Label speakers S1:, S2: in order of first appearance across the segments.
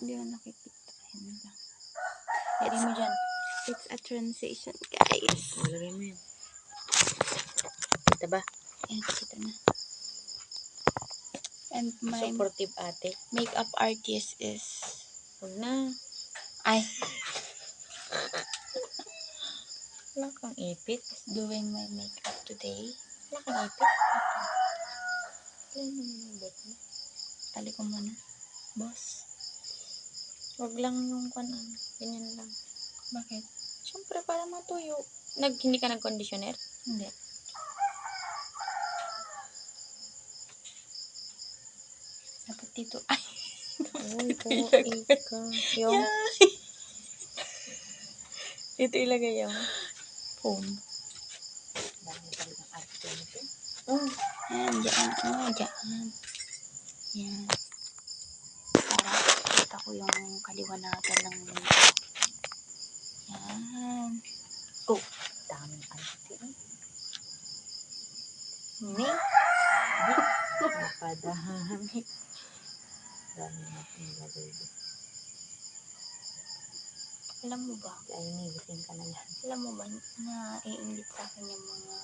S1: Hindi mo nakikita. Ayan lang.
S2: Lagay mo dyan.
S1: It's a transition, guys.
S2: Lagay mo yan. Kita ba?
S1: Ayan, kita na. And my
S2: Supportive ate.
S1: makeup artist is...
S2: Huwag na.
S1: Ay,
S2: Wala kang ipit.
S1: doing my makeup today.
S2: Wala kang ipit. Kailan mo nilibot mo?
S1: Tali ko muna. Boss.
S2: Huwag lang yung kanan. Ganyan lang.
S1: Bakit?
S2: Siyempre, para matuyo. Hindi ka nag-conditioner?
S1: Hindi. Dapat dito. Ay.
S2: Uy, puwait ka. Yung, ito ilagay yung
S1: Foam.
S2: dami talagang arte nito.
S1: Ayan, dyan. Oh, dyan. Yan. Para kita ko yung kaliwanagan ng mundo. Yan.
S2: Oh, daming arte. Ni? Napadami. Dami natin ilagay doon.
S1: Alam mo ba?
S2: Ay, nigising ka na yan.
S1: Alam mo ba na iingit sa akin yung mga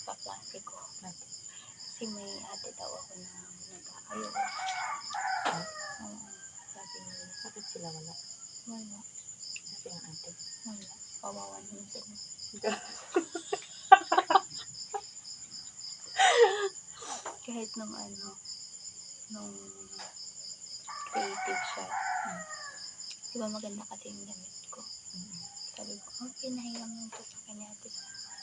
S1: kaklase ko?
S2: Ate.
S1: Kasi may ate daw ako na nag-ayaw.
S2: Ha?
S1: Oo. Sabi nila.
S2: Bakit sila wala?
S1: Wala.
S2: Kasi ang ate.
S1: Wala. Kawawa naman sila. Kahit nung nung creative siya. Diba maganda kasi yung damit ko. Sabi ko, pinahiram mo ito sa kanya ate.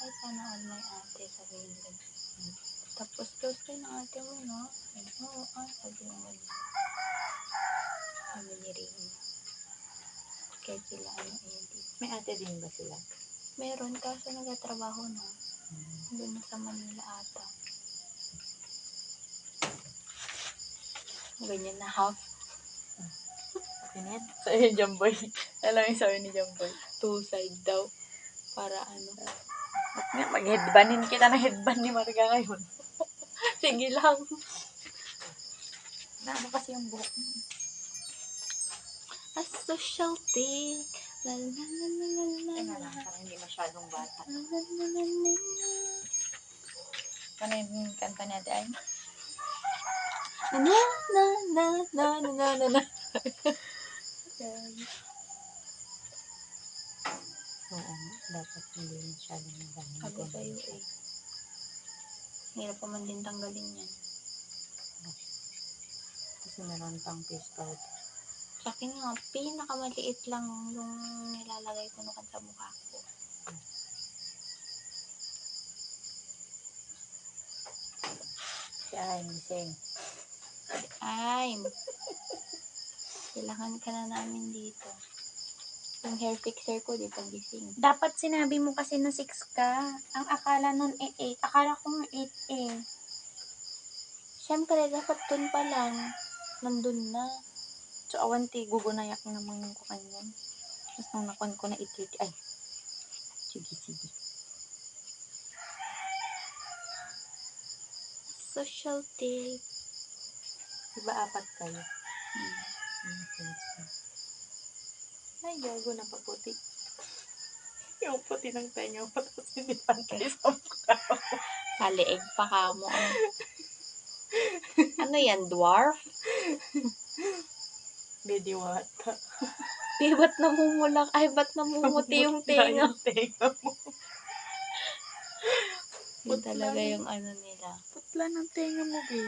S1: Ay, sana all my ate. Sabi yung gano'n. Tapos, close kayo ng ate mo, no? Oo, sabi yung gano'n. Sabi ni Rina. Kahit sila, hindi.
S2: May ate din ba sila?
S1: Meron, kaso nagtatrabaho na. Doon na sa Manila ata. Ganyan na half.
S2: Okay na yan?
S1: Sabi ni Jamboy. Alam yung sabi ni Jamboy. Two side daw. Para
S2: Mag-headbanin kita na headband ni Marga ngayon.
S1: Sige lang.
S2: Ano kasi yung buhok mo?
S1: A social thing. La la la la la la.
S2: Ay, lang, para hindi masyadong bata.
S1: La la la la la.
S2: Ano yung kanta ni Ate Ay?
S1: Na na na na na na na na.
S2: Oo, dapat hindi masyadong maganda.
S1: Sabi sa'yo eh. Hirap pa man din tanggalin yan.
S2: Kasi meron pang face powder.
S1: Sa akin nga, pinakamaliit lang yung nilalagay ko nukan sa mukha ko.
S2: Si Ay, gising.
S1: Ay, kailangan ka na namin dito. Yung hair fixer ko, di pa gising.
S2: Dapat sinabi mo kasi na 6 ka. Ang akala nun 8. Akala ko nga 8 eh.
S1: Siyempre, dapat dun pa lang. Nandun na.
S2: So, awanti, gugunayak naman yung kukanyan. Tapos nung nakon ko na 8:30. Ay, sige.
S1: Social tape.
S2: Diba 4 kayo? Ay, gago na paputi. Yung puti ng tenga mo, tapos hindi pantay sa mukha.
S1: Kaliig pa ka mo. Ano yan, dwarf?
S2: Bidiwata.
S1: Ba't namumulak? Ay, ba't namumuti yung tenga?
S2: Yung tenga mo.
S1: Yun talaga yung nila.
S2: Putla ng tenga mo, be.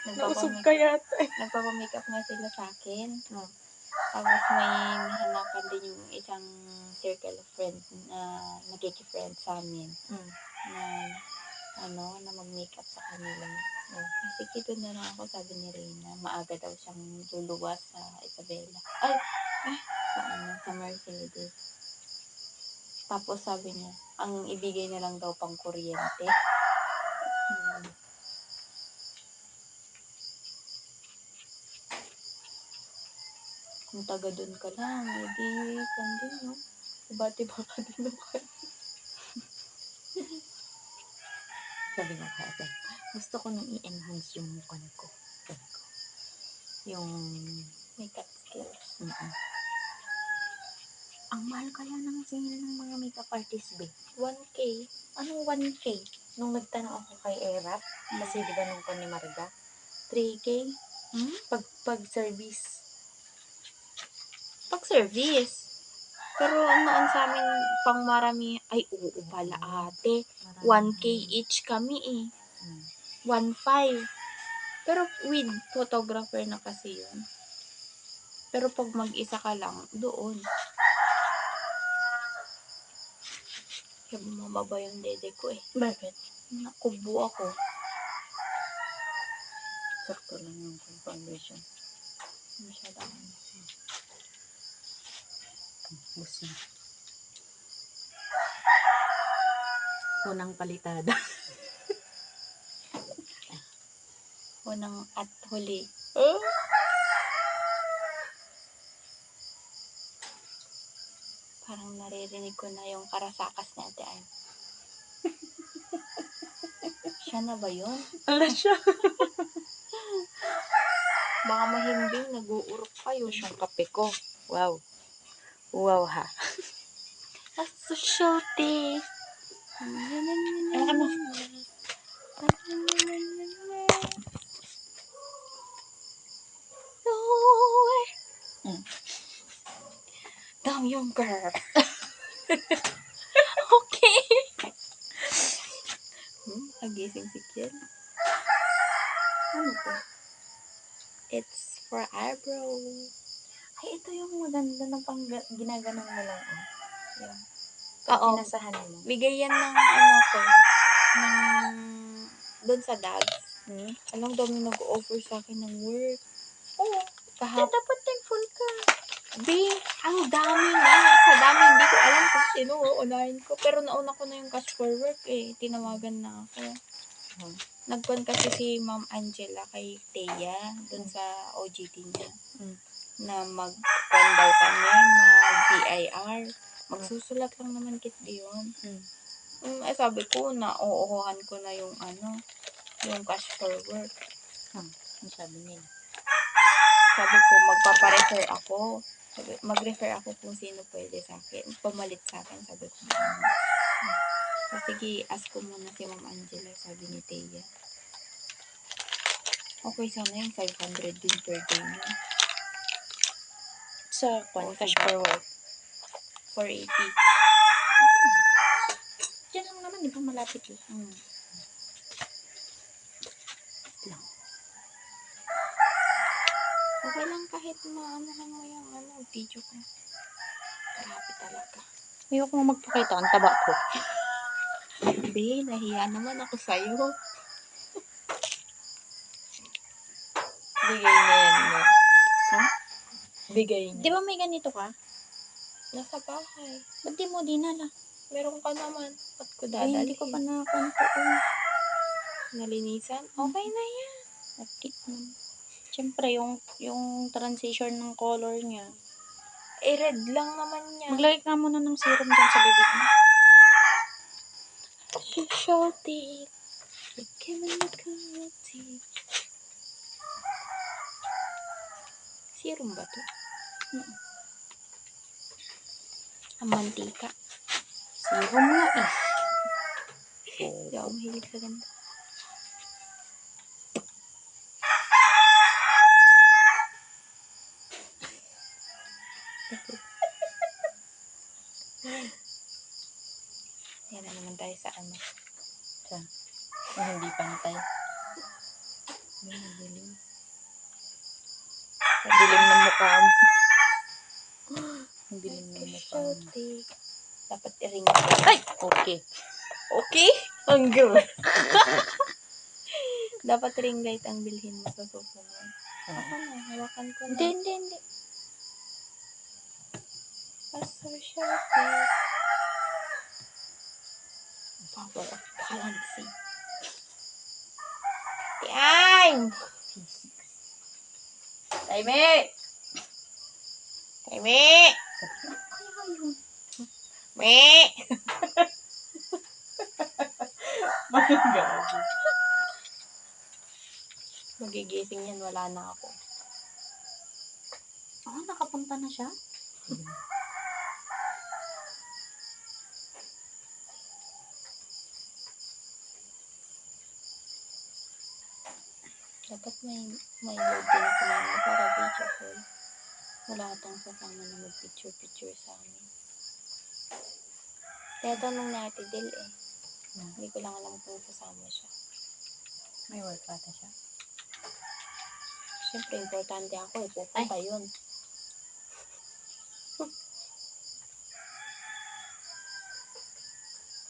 S2: Nausog
S1: Nagpapamake-
S2: ka yata eh.
S1: Nagpapamakeup nga sila sa akin.
S2: Oh.
S1: Tapos may hanapan din yung isang circle of friends na nagkiki-friend sa amin. Na mag-makeup sa kanila. Sige, doon na lang ako, sabi ni Reyna. Maaga daw siyang luluwas sa Isabela. Sa Mercedes. Tapos sabi niya, ang ibigay na lang daw pang kuryente. Kung taga doon ka lang, hindi kandin, no? Iba-tiba ka din ka.
S2: Sabi nga kaya, gusto ko nang i-enhance yung mukha ko. Yung
S1: makeup skills.
S2: Ang mahal kaya ng singil ng mga makeup artist, be.
S1: 1K.
S2: Anong 1K? Nung nagtanong ako kay Erap, kasi di ba nung ni Marga, 3K?
S1: Hmm?
S2: Pag-service.
S1: Pag service. Pero noon sa amin, pang marami, ay oo pala ate. 1K each kami eh. 1.5. Pero with photographer na kasi yun. Pero pag mag-isa ka lang, doon. Kaya bumababa yung dede ko eh.
S2: Bakit?
S1: Nakubo ako.
S2: Sakto lang yung foundation.
S1: Masyadong.
S2: Bus na. Unang palitada.
S1: Unang at huli. Parang naririnig ko na yung karasakas ni Ate Ann. Siya na ba yun?
S2: Ala siya.
S1: Baka mahimbing, nag-uurok pa yun.
S2: Yung kape ko. Wow. Wow ha.
S1: A social taste.
S2: Ano?
S1: Damn young girl. Okay. Nagising si Kiel.
S2: Ano to?
S1: It's for eyebrow.
S2: Ay, ito yung maganda na pang ginaganon mo lang. Oh. Yung
S1: Oo.
S2: pinasahan mo.
S1: Bigay yan ng ano ko. Ng doon sa dads. Alam, dami nag-offer sa akin ng work.
S2: Oo.
S1: Kahap.
S2: Dapat thankful ka.
S1: Di, ang dami na. Sa dami, hindi ko alam kung sino uunahin ko. Pero nauna ko na yung cash for work eh. Tinawagan na ako. Nagkon kasi si Ma'am Angela kay Thea doon sa OJT niya. Na mag-con daw kami, mag-BIR. Magsusulat lang naman kit yun. Eh, sabi ko na uuuhan ko na yung yung cash for work.
S2: Ang sabi nila.
S1: Sabi ko, magpaparefer ako. Mag-refer ako kung sino pwede sa akin. Pumalit sa akin, sabi ko. So, sige, ask ko muna si Ma'am Angela, sabi ni Thea. Okay, sana yung 500 din per day niya.
S2: Sa cash for work.
S1: 480.
S2: Diyan lang naman, di ba malapit lang.
S1: Okay lang kahit maanahan mo yung video ko. Grabe talaga.
S2: Ayoko nga magpakita, ang taba ko.
S1: Be, nahiya naman ako sa'yo.
S2: Bigay na yan mo.
S1: Ha?
S2: Bigay niya. Di ba may ganito ka?
S1: Nasa bahay.
S2: Ba't di mo dinala?
S1: Meron ka naman. Ba't ko
S2: Ay,
S1: dadalhin?
S2: hindi ko pa nakonto.
S1: Nalinisan? Okay na yan.
S2: Update mo. Siyempre, yung transition ng color niya.
S1: Eh, red lang naman niya.
S2: Maglagay ka muna ng serum dyan sa bibig mo.
S1: Social tape. Given the quality. Serum ba to? Ang mantika.
S2: Serum nga eh.
S1: Hindi ako mahilig sa ganda. Yan na naman tayo sa
S2: Kung hindi pantay. Dilim. Dilim ng mukha mo. Dilim ng mukha mo.
S1: Dapat i-ring.
S2: Ay! Okay.
S1: Okay?
S2: Ang good.
S1: Dapat ring light ang bilhin mo sa susunod. Ako na, hawakan ko na.
S2: Hindi.
S1: A social tape. Power of balancing. Time!
S2: Taime!
S1: Me!
S2: Gabi.
S1: Magigising yan, wala na ako.
S2: nakapunta na siya?
S1: Dapat may load din ako naman para video call. Wala atang kasama na mag-picture sa amin. Kaya tanong na Ate Del eh. Hindi ko lang alam kung kasama siya.
S2: May work ata siya.
S1: Siyempre, importante ako eh. Pupunta yun.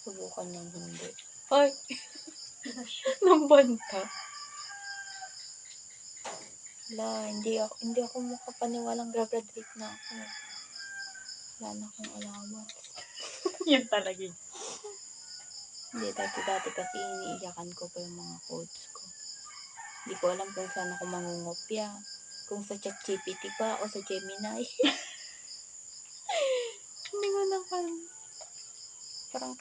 S1: Subukan niyang hindi. Ay! Nambanta. Wala, hindi ako makapaniwalang graduate na ako. Wala na akong allowance.
S2: Yun talaga.
S1: Hindi, dati kasi iniiyakan ko pa yung mga codes ko. Hindi ko alam kung saan ako mangungopya. Kung sa ChatGPT pa o sa Gemini. Hindi ko na parang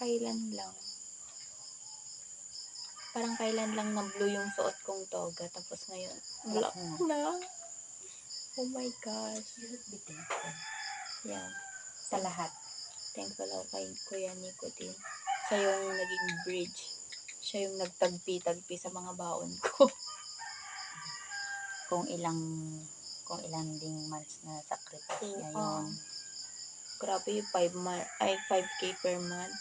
S1: kailan lang na blue yung suot kong toga. Tapos ngayon, black na. Oh my gosh.
S2: You should be thankful.
S1: Yan.
S2: Sa lahat.
S1: Thankful ako kay Kuya Nico din. Siya yung naging bridge. Siya yung nagtagpi-tagpi sa mga baon ko.
S2: Kung ilang ding months na sacrifice niya yun.
S1: Grabe yung 5K per month.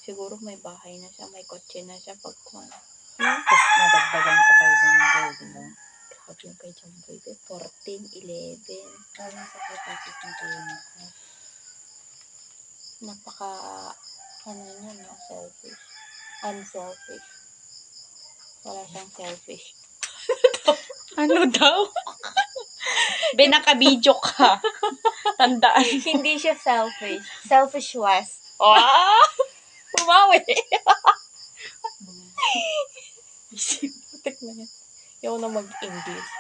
S1: Siguro may bahay na siya, may kotse na siya pag
S2: Tapos nadagdagan pa kayo ng gold, diba?
S1: Grabe yung kay Jamboy. 14, 11.
S2: Grabe yung sacrifices ng Kuya Nico.
S1: Napaka, niya, no? Selfish. Unselfish. Wala siyang selfish.
S2: Ano daw? Binaka-video ka. Tandaan.
S1: Hindi siya selfish. Selfish was. Bumawi. Putik na yan. Ayaw na mag-English.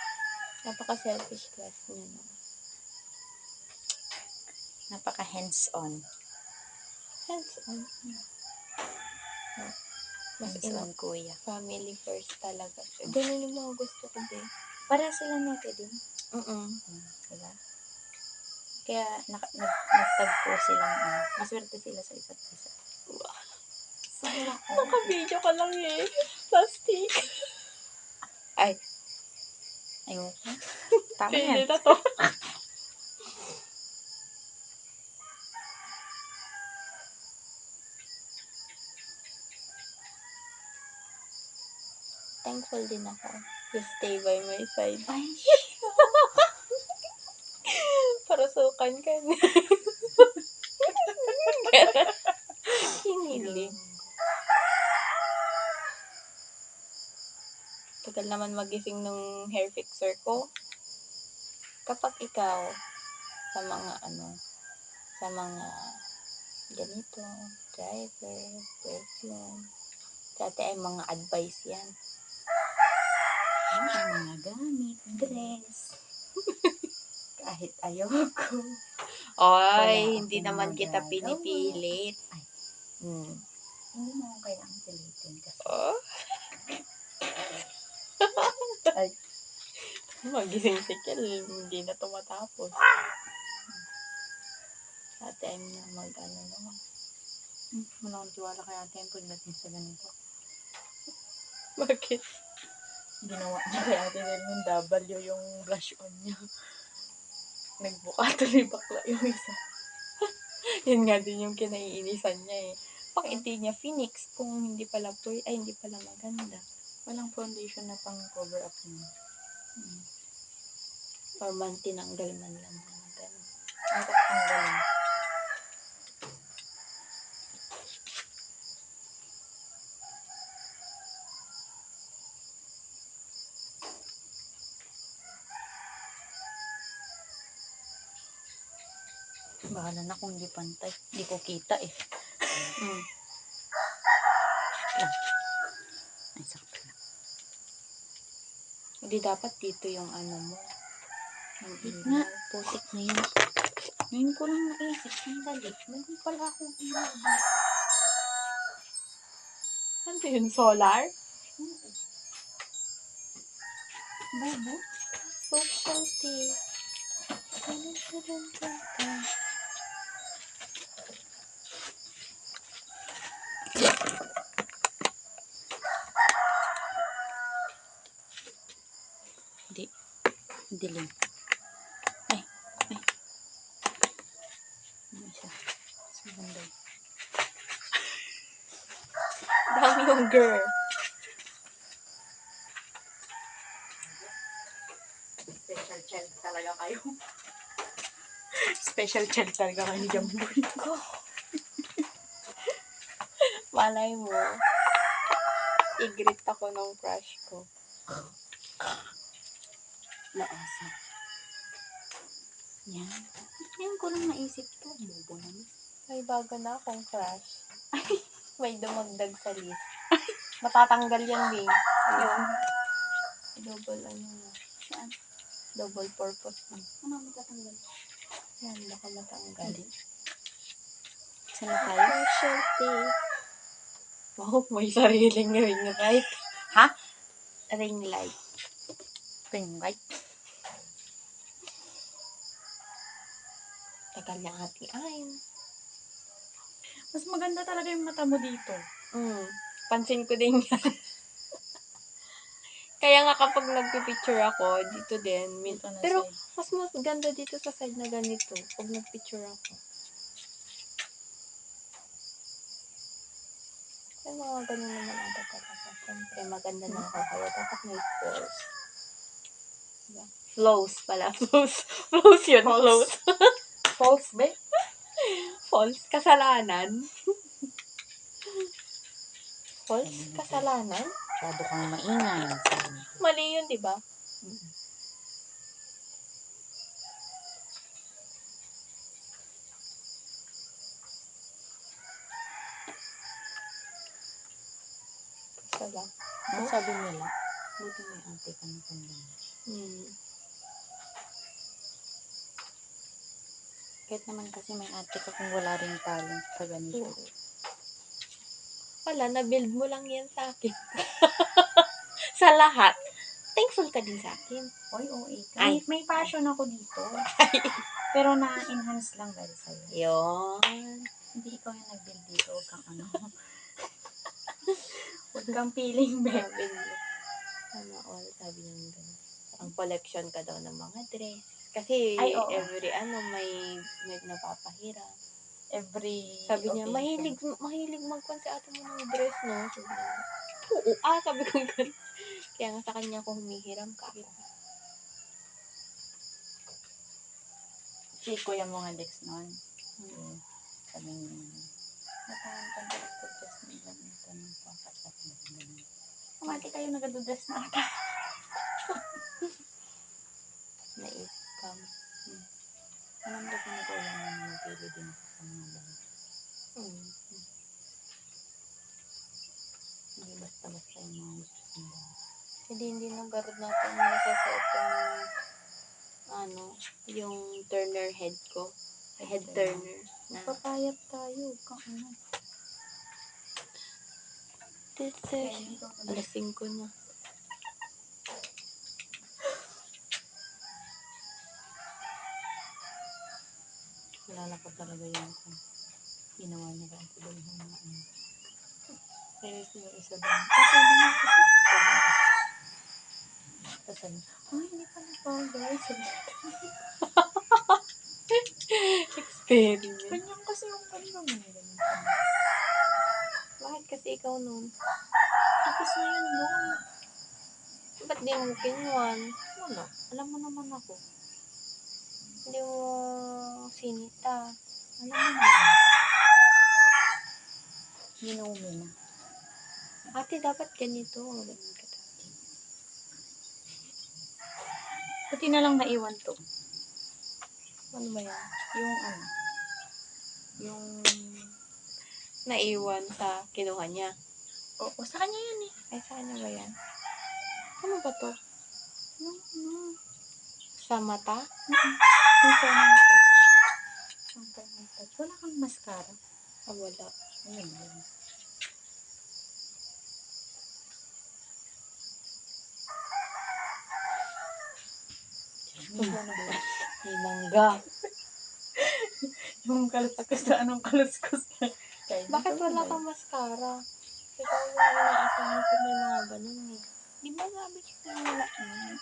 S1: Napaka-selfish class niya. No?
S2: Napaka-hands-on.
S1: Hands-on. Mas
S2: Hands-on, kuya.
S1: Family first talaga. Ganun yung mga gusto ko, be.
S2: Para sila natin din.
S1: Diba?
S2: Kaya nagtagpo silang maswerte sila sa isa't isa.
S1: Naka-video ka lang eh. Plastic. Ay.
S2: Ayoko. Tama yan.
S1: Pili na to. Thankful din ako. You stay by my side.
S2: Ay,
S1: Parasukan ka na. Hiniling. Tagal naman magising ng hair fixer ko. Kapag ikaw, sa mga ganito, driver, perfume, dati ay mga advice yan.
S2: mga gamit, dress. Kahit ayoko.
S1: Ay, hindi
S2: akong
S1: naman kita
S2: magagawa.
S1: pinipilit.
S2: Hindi mo ako kailangan pilitin kasi.
S1: Ay, magising si Kel, hindi na tumatapos. Ate, I'm na naman.
S2: Wala akong tiwala kay ate pagdating sa ganito.
S1: Bakit?
S2: Ginawa niya kay ate ng W yung blush on niya.
S1: Nagbuka tuloy bakla yung isa. Yun nga din yung kinaiinisan niya eh. Bakit hindi niya Phoenix kung hindi pala maganda?
S2: Walang foundation na pang cover up niya.
S1: Or man tinanggal man lang mga ganun.
S2: Ang galing. Bahala na kung hindi pantay. Hindi ko kita eh. Ay, sakto lang.
S1: Hindi dapat dito yung mo. Yung
S2: Nga.
S1: putik na yun.
S2: Ngayon ko lang naisip. Sandali. Meron pala akong ilaw.
S1: Ano yun? Solar?
S2: Babo?
S1: Social tea.
S2: Ano Hindi. Dilim. Ay. Ano siya? Mas maganda.
S1: Dami yung girl.
S2: Special child talaga kayo. Special child talaga kayo ni Jamboy.
S1: Ko. Malay mo. I-greet ako ng crush ko.
S2: Laasa. Yan. Ngayon ko lang naisip to. Bobo naman.
S1: May bago na akong crush. May dumagdag sa list. Matatanggal yan, Bing. Ayun. Double ano na.
S2: Saan?
S1: Double purpose na.
S2: Ano ang matatanggal?
S1: Yan, baka matanggal.
S2: Hindi. Saan na tayo?
S1: Specialty.
S2: Wow, may sariling ring light. Ha?
S1: Ring light.
S2: Ring light?
S1: Tagal niya ati ay.
S2: Mas maganda talaga yung mata mo dito.
S1: Pansin ko din yan. Kaya nga kapag nagpipicture ako, dito din.
S2: Dito na
S1: Pero
S2: side.
S1: mas ganda dito sa side na ganito. Pag nagpicture ako. Ay, mga ganun naman ata talaga. Siyempre, maganda na ako. Kaya dapat may false. Diba? Flows pala. Flows. Flows yun. Flows.
S2: False, be?
S1: False. Kasalanan. False. Kasalanan.
S2: Masyado kang maingay.
S1: Mali yun, di ba? Kasalanan.
S2: Ano sabi nila? Buti may ate ka na kanda. Kahit naman kasi may ate ka kung wala rin talent sa ganito.
S1: Wala, na-build mo lang yan sa akin. Sa lahat. Thankful ka din sa akin.
S2: Oy, OA ka.
S1: Ay.
S2: May passion ako dito. Pero na-enhance lang dahil sa'yo.
S1: Yun.
S2: Hindi ikaw yung nag-build dito. Huwag kang ano. Huwag kang feeling, be.
S1: Sabi niya. Sana all, sabi niya gano'n. Ang collection ka daw ng mga dress. Kasi
S2: Ay, oo.
S1: every may napapahiram.
S2: Every
S1: Sabi niya,
S2: occasion.
S1: mahilig magkon si ate mo ng dress, no? Sabi niya, oo, sabi ko gano'n. Kaya nga sa kanya ako humihiram ka.
S2: Si Kuya mo nga Dex noon. Sabi niya, natangan ka sa dress ng ganito ng pakasat na ganito. Kumati kayo nag-dress na ata.
S1: Na-scam.
S2: Alam ko kung nag-ulang na nag-pili din ako sa mga bahay. Hindi basta-basta yung mga gusto sa bahay.
S1: Hindi nagkaroon natin nasa-set yung turner head ko. Head turner. Na.
S2: Papayat tayo. Kung ano.
S1: Alas 5 na.
S2: Kilala ko talaga yun kung ginawa niya ka ang tuloy ng mga ano. Kaya siya isa doon. Kasi ano nga kasi. Tapos ano, hindi pa na bagay.
S1: Experiment.
S2: Ganyan kasi yung ano mo.
S1: Bakit kasi ikaw nun?
S2: Tapos na yun doon.
S1: Ba't di mo kinuwan?
S2: Wala. Alam mo naman ako.
S1: Hindi mo sinita.
S2: Alam mo naman. Minumi na.
S1: Ate, dapat ganito. Ganun ka dapat.
S2: Pati na lang naiwan to.
S1: Ano ba yan?
S2: Yung ano. Yung...
S1: Naiwan sa kinuha niya.
S2: Oo, sa kanya yan eh.
S1: Ay, sa kanya ba yan? Ano ba to?
S2: Yung ano.
S1: Sa mata?
S2: Yung permanent touch. Yung permanent touch. Wala kang mascara.
S1: Wala.
S2: Ayun, yun.
S1: May mangga.
S2: Yung kaluskos na anong kaluskos na. Kaya
S1: Bakit
S2: dito
S1: wala
S2: ba
S1: kang mascara? Ikaw yung inaasahan ko may mga ganun eh.
S2: Di ba sabi ko na wala naman.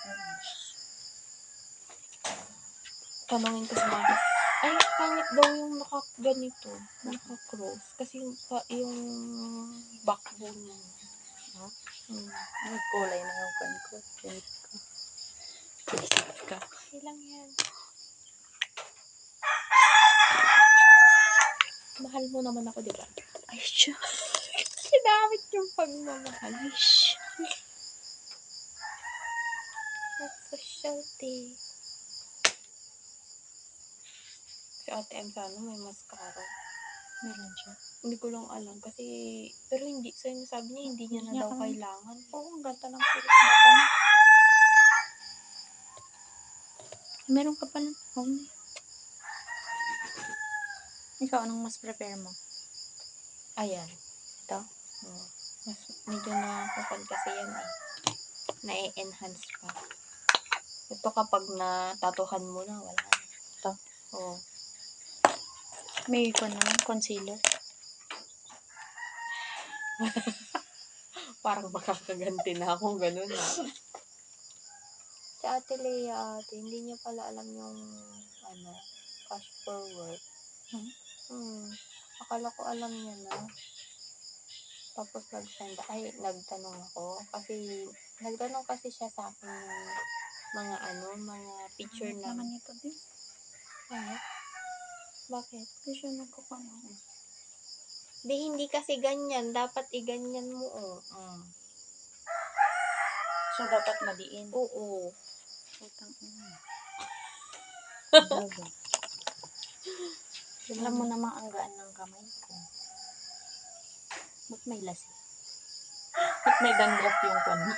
S1: Tanungin ko sa mga, ay, pangit daw yung nakaganito, naka-cross. Kasi yung backbone mo.
S2: Ha?
S1: Hmm.
S2: Nagkulay na yung kan ko. Pinit ko. Pinit ka.
S1: Okay lang yan. Mahal mo naman ako, di ba?
S2: Ay, siya.
S1: Kinamit yung pagmamahal.
S2: Ay, siya.
S1: Nag-social Si Ate M sana may mascara.
S2: Meron siya.
S1: Hindi ko lang alam kasi, pero hindi, sabi niya hindi niya na
S2: Niya
S1: daw
S2: kami.
S1: kailangan.
S2: Oo, ang ganda ng pilit mata niya. Meron ka pa ng phone. Ikaw, anong mas prepare mo?
S1: Ayan. Ito. Oh. Mas, medyo nakakapag kasi yan eh. Na-enhance pa. Ito kapag natatuhan mo na, wala na.
S2: Ito.
S1: Oh.
S2: May ko naman, concealer.
S1: Parang makakaganti na akong ganun na. Si Ate Lea, hindi niya pala alam yung, cash forward. Akala ko alam niya na. Tapos nagtanong ako. Nagtanong kasi siya sa akin ng mga picture na.
S2: Naman ito din.
S1: Ano? Bakit?
S2: Hindi siya nagkukano.
S1: Hindi kasi ganyan. Dapat iganyan mo, oh.
S2: So, dapat madiin.
S1: Oo.
S2: Putang ina. Grabe. Alam mo namang ang gaan ng kamay ko. Ba't may lasi? Ba't may dandruff yung kanya?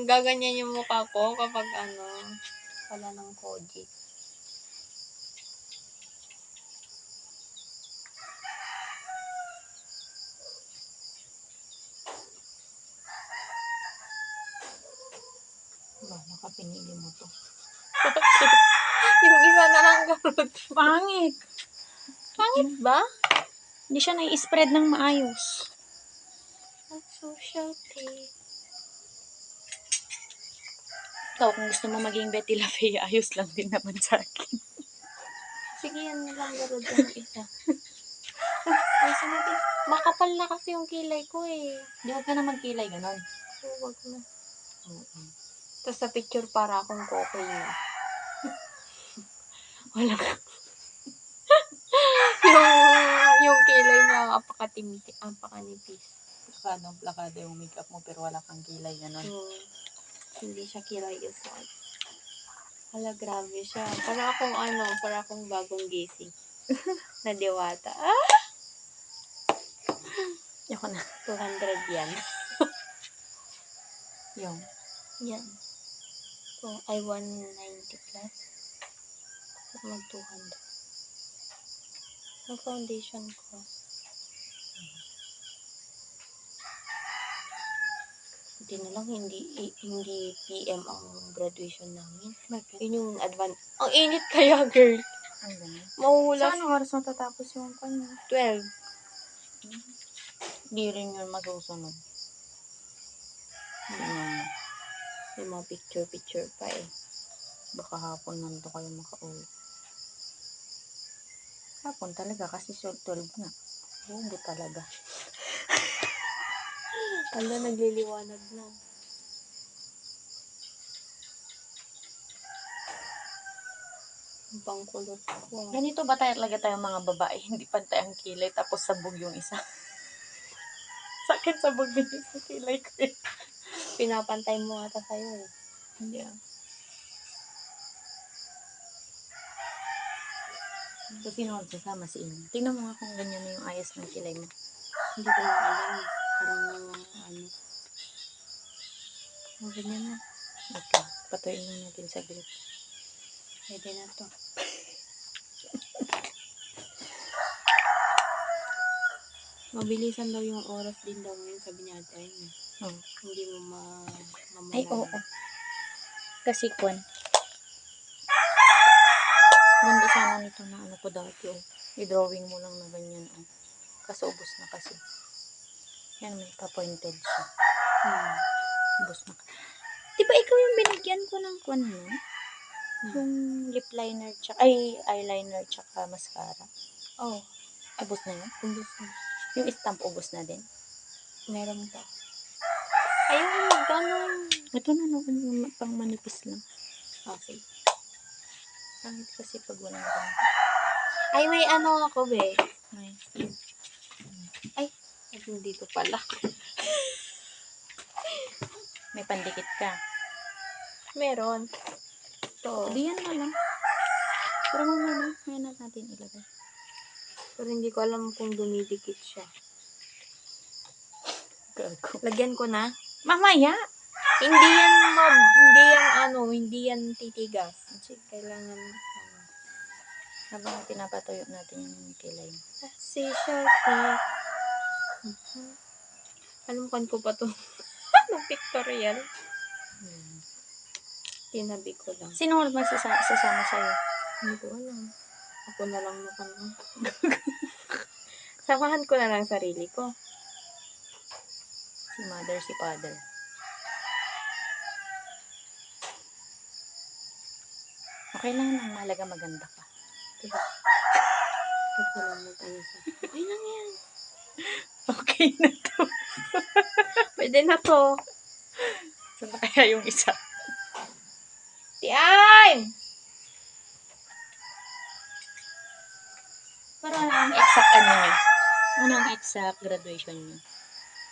S1: Gaganyan yung mukha ko kapag wala ng koji.
S2: Baka pinili mo to.
S1: Yung isa na lang garot.
S2: Pangit!
S1: Pangit ba?
S2: Hindi siya nai-spread ng maayos.
S1: Social tea.
S2: Ikaw, kung gusto mo maging Betty La Fea, ayos lang din naman sa akin.
S1: Sige, yan na lang garot yung isa. Ayos natin. Makapal na kasi yung kilay ko eh.
S2: Di wag ka na magkilay, ganon.
S1: Wag na. Tapos sa picture para akong kokoy na. Wala. yung kilay na apakanipis.
S2: Plakado yung makeup mo pero wala kang kilay, ganon.
S1: Hindi siya kilay usod. Hala, grabe siya. Para akong bagong gising. Na diwata.
S2: Yoko na.
S1: 200 yan.
S2: Yung.
S1: Yan. So, I 190 plus. Mag 200. Ang foundation ko. Hindi na lang, hindi PM ang graduation namin.
S2: Bakit?
S1: Yun yung Ang init kaya, girl.
S2: Ang ganon.
S1: Mahuhulas.
S2: Sa anong oras matatapos yung kanya?
S1: 12.
S2: Di rin yun masusunod.
S1: May mga picture pa eh.
S2: Baka hapon nandito kayo makauwi. Hapon talaga kasi 12 na. Bubo talaga.
S1: Hala, nagliliwanag na. Ang pangkulot ko.
S2: Ganito ba talaga tayong mga babae? Hindi pantay ang kilay tapos sabog yung isa. Sa akin sabog din yung kilay ko eh.
S1: Pinapantay mo ata sa'yo eh.
S2: Hindi ah. So, sino magsasama si Ina? Tingnan mo nga kung ganyan na yung ayos ng kilay mo.
S1: Hindi ko lang alam. Parang ganyan na.
S2: Okay. Patuloy lang natin saglit.
S1: Pwede na to. Mabilisan daw yung oras din daw ngayon, sabi niya ate. Hindi mo mamalayan.
S2: Ay, oo. Kasi kwan. Ganda sana nito na ano ko dati, oh. I-drawing mo lang na ganyan, oh. Kaso ubos na kasi. Yan, may pa-pointed siya. Ubos na. Di ba ikaw yung binigyan ko ng kwan mo? Yung lip liner, tsaka, ay, eyeliner, tsaka mascara.
S1: Oh,
S2: Ubos na yun?
S1: ubos na.
S2: Yung stamp, ubos na din?
S1: Meron pa. Ayun, magkano?
S2: Ito na, no, pang manipis lang.
S1: Okay.
S2: Kahit kasi pag walang ganun.
S1: Ay, may ano ako, be.
S2: May.
S1: Ay, dito pala.
S2: May pandikit ka.
S1: Meron.
S2: O,
S1: Ito.
S2: di yan na lang. Pero mamaya na natin ilagay.
S1: Pero hindi ko alam kung dumidikit siya.
S2: Gago.
S1: Lagyan ko na.
S2: Mamaya!
S1: Hindi yan titigas. Kasi kailangan,
S2: Habang pinapatuyo natin yung kilay.
S1: si Shopee. Alam ko pa to. Ng pictorial. Tinabi ko lang.
S2: Sino ba sasama sa'yo?
S1: Hindi ko alam. Ako na lang naman. Samahan ko na lang sarili ko.
S2: Si mother, si father. Okay lang naman, mahalaga maganda ka.
S1: Diba? Ito lang mo tayo sa... Okay lang yan.
S2: Okay na to.
S1: Pwede na to.
S2: Saan na kaya yung isa?
S1: Tiyan!
S2: Para ang exact ano nyo? Ano ang exact graduation nyo?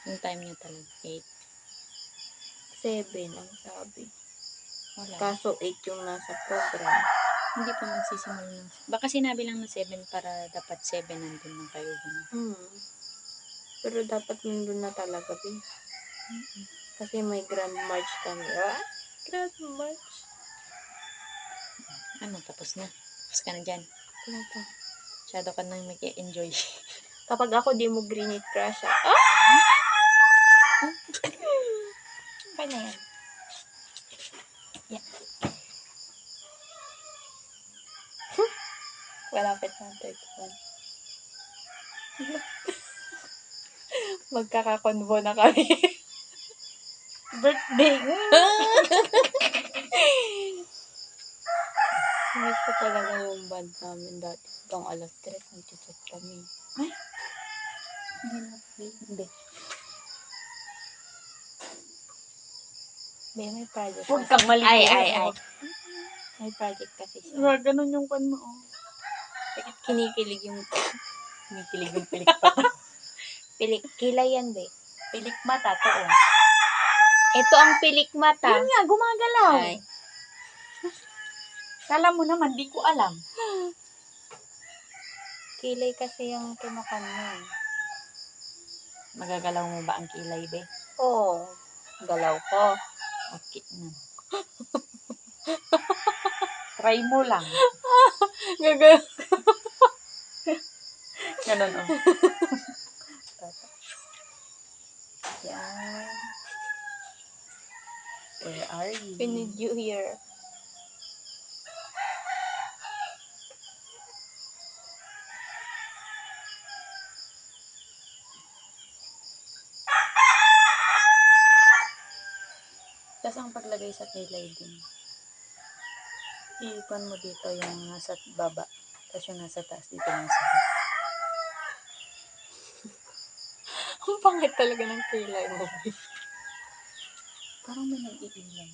S2: Yung time nyo talaga. 8.
S1: 7 ang sabi.
S2: Wala.
S1: Kaso 8 yung nasa program.
S2: Hindi pa magsisimula ng... Baka sinabi lang na 7 para dapat 7 nandun na kayo.
S1: Pero dapat nandun na talaga, be. Kasi may Grand March kami. Ah? Grand March.
S2: Ano, tapos na. Tapos ka na dyan.
S1: Ano to?
S2: Masyado ka nang mag-enjoy.
S1: Kapag ako di mo green it crush, ah? Okay na yan. Yeah. Malapit na 31. Magkakakonvo na kami. Birthday. Miss ko talaga yung band namin dati. Hanggang alas 3, nag-chat kami.
S2: Ay! Hindi na. Hindi.
S1: May project
S2: Huwag
S1: kasi.
S2: kang maligo.
S1: Ay. May project kasi siya.
S2: Ganun yung pan mo, oh.
S1: Kinikilig yung...
S2: Kinikilig yung pilik pa.
S1: Kilay yan, be.
S2: Pilik mata to, oh.
S1: Ito ang pilik mata.
S2: Yun nga, gumagalaw.
S1: Ay.
S2: Kala mo naman, di ko alam.
S1: Kilay kasi yung kinukan yun.
S2: Magagalaw mo ba ang kilay, be?
S1: Oo. Galaw ko.
S2: Okay na. Try mo lang.
S1: Gagalaw.
S2: Ganun, oh. Yan. Where are you?
S1: We need you here.
S2: Tapos ang paglagay sa kilay din. Iikon mo dito yung nasa baba. Tapos yung nasa taas dito yung sa harap.
S1: Ang pangit talaga ng kilay mo.
S2: Parang may nag-iilan.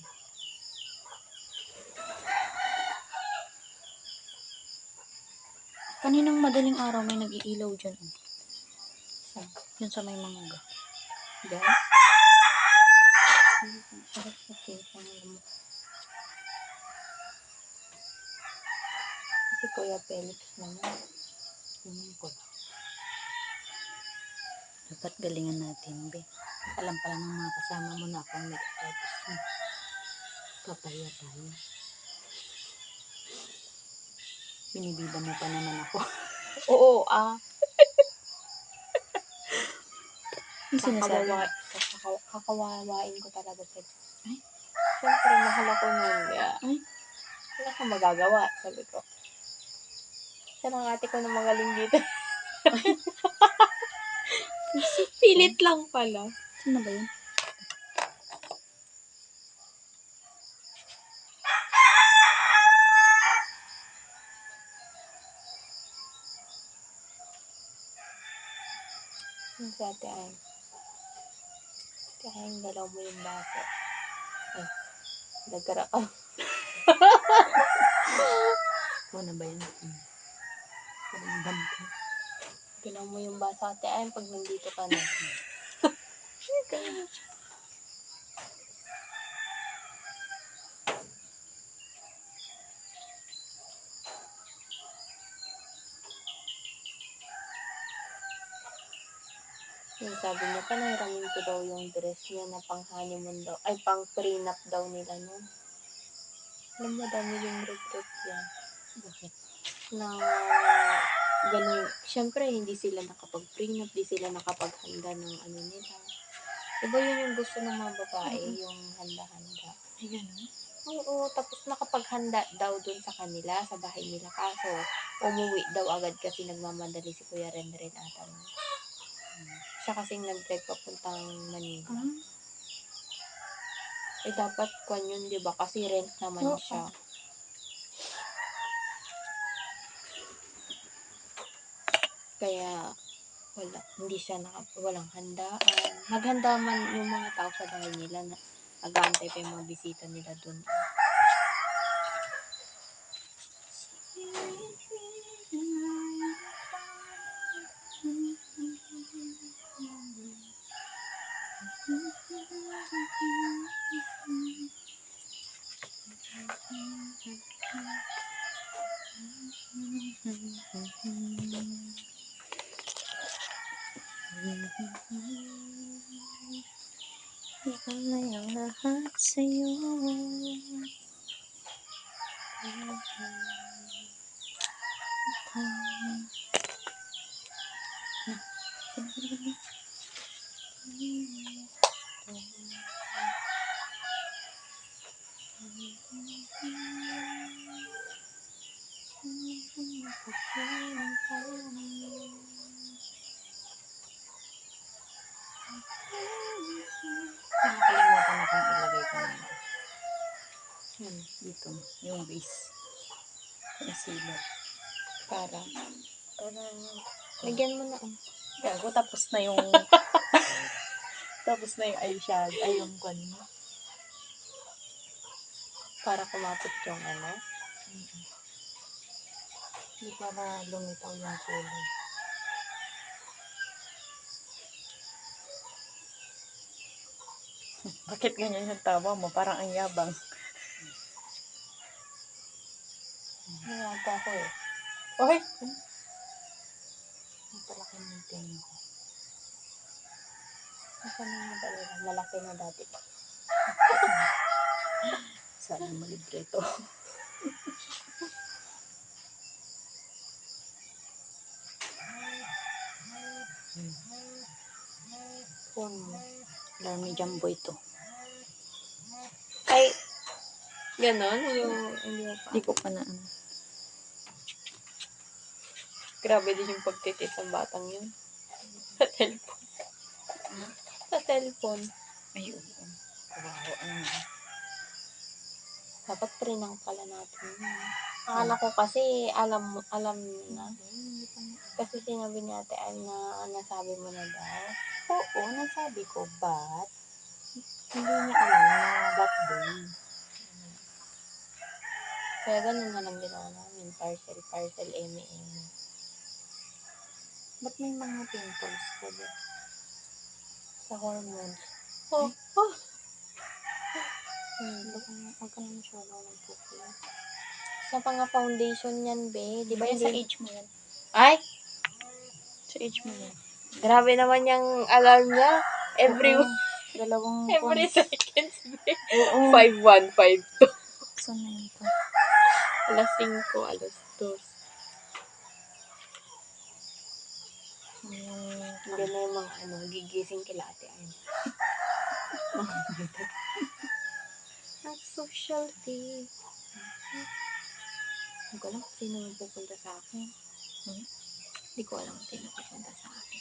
S2: Kaninang madaling araw may nag-iilaw dyan. Oh. Yun sa may mangga.
S1: Diyan? Si Kuya Felix naman.
S2: Ko. Dapat galingan natin, be. Alam pala ng mga kasama mo na akong nag-artist mo. Papaya tayo. Binibida mo pa naman ako.
S1: Oo, kakawawain ko talaga sila.
S2: Ay?
S1: Siyempre, mahal ako nun. Kaya,
S2: Ay?
S1: wala kang magagawa. Sabi ko. siya ng ate ko na magaling dito. Pilit lang pala.
S2: Sino ba yun?
S1: Yung sa ate ay. Kaya yung galaw mo yung baso. Ay, nagkara ka.
S2: Ano ba yun? Parang dampo.
S1: Galaw mo yung baso ate ay pag nandito ka na. Yung sabi niya, panahiramin ko daw yung dress niya na pang honeymoon daw. Ay, pang prenup daw nila nun. Alam mo, dami yung regret yan.
S2: Bakit?
S1: Na ganun. Siyempre, hindi sila nakapag-prenup, hindi sila nakapaghanda ng ano nila. Iba yun yung gusto ng mga babae, yung handa-handa.
S2: Ay, gano'n?
S1: Oo, tapos nakapaghanda daw dun sa kanila, sa bahay nila. Kaso, umuwi daw agad kasi nagmamadali si Kuya Renren ata nun. Siya kasing nag-drive papuntang Manila. Eh, dapat kwan yun, di ba? Kasi rent naman
S2: Oo.
S1: siya. Kaya, wala. Hindi siya walang handaan. Naghanda man yung mga tao sa bahay nila na nag-aantay pa yung mga bisita nila dun.
S2: Ialay ang lahat sa'yo. Nakalimutan akong ilagay ko na dito, yung base. Concealer.
S1: Para.
S2: Para,
S1: Lagyan mo na.
S2: gago, tapos na yung tapos na yung eyeshadow, ay yung kwan mo.
S1: Para kumapit yung ano.
S2: Hindi para lumitaw yung kulay. Bakit ganyan yung tawa mo? Parang ang yabang.
S1: Nangata ko eh.
S2: Okay. Ang palaki ng tingin ko.
S1: Kasi naman talaga. Malaki na dati pa.
S2: Sana malibre to.
S1: Phone mo.
S2: Alarmy jumbo ito.
S1: Ay, ganon? Yung, hindi mo pa.
S2: Hindi ko pa na ano.
S1: Grabe din yung pagtitit ng batang yun. Sa cellphone. Sa cellphone.
S2: Ay, oo. Kawawa naman.
S1: Dapat prinang pala natin yun. Akala ko kasi alam na. Kasi sinabi ni ate ay na nasabi mo na daw.
S2: Oo, nasabi ko, but hindi niya alam na that day.
S1: Kaya ganun na lang ginawa namin. Parcel, eme.
S2: Ba't may mga pimples ko ba?
S1: Sa hormones. Oh, oh.
S2: Huwag ka na masyadong nag-focus.
S1: Sa mga foundation yan, be. Di ba
S2: Yan sa
S1: hindi?
S2: age mo yan.
S1: Ay!
S2: Sa age mo yan.
S1: Grabe naman yung alarm niya. Every
S2: Oo, dalawang
S1: seconds, be.
S2: Oo.
S1: 5-1, 5-2.
S2: Saan na yun pa?
S1: Alas 5, alas 2. Hindi na yung mga gigising kila ate ay. Social day. Hindi ko alam kung sino ang pupunta sa akin. Hindi ko alam kung sino pupunta sa akin.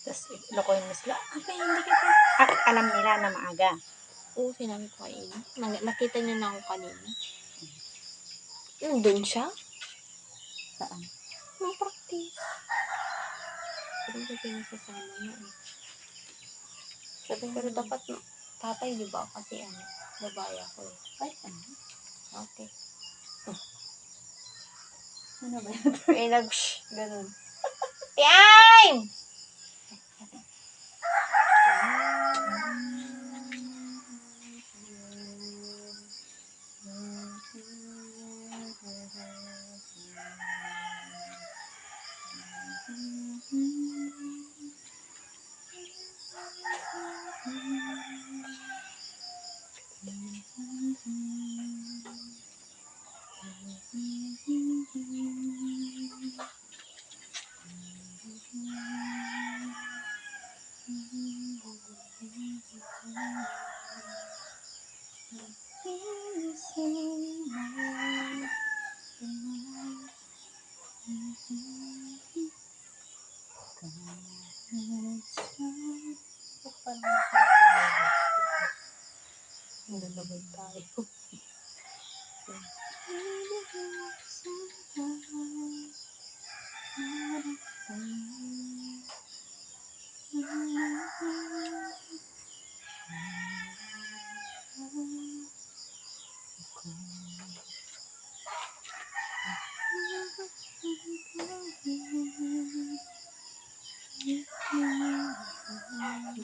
S2: Tapos, lokohin mo sila. Abay, hindi kita. Alam nila na maaga.
S1: Oo, sinabi ko kay Amy. Nakita niya na ako kanina. Nandun siya?
S2: Saan?
S1: Nung practice. Pero siya pinasasama niya eh. Pero dapat, tatay, di ba? Kasi babae ako eh.
S2: Ay, ano?
S1: Okay.
S2: Ano ba yun?
S1: Eh, ganun. Time! Nalabay tayo.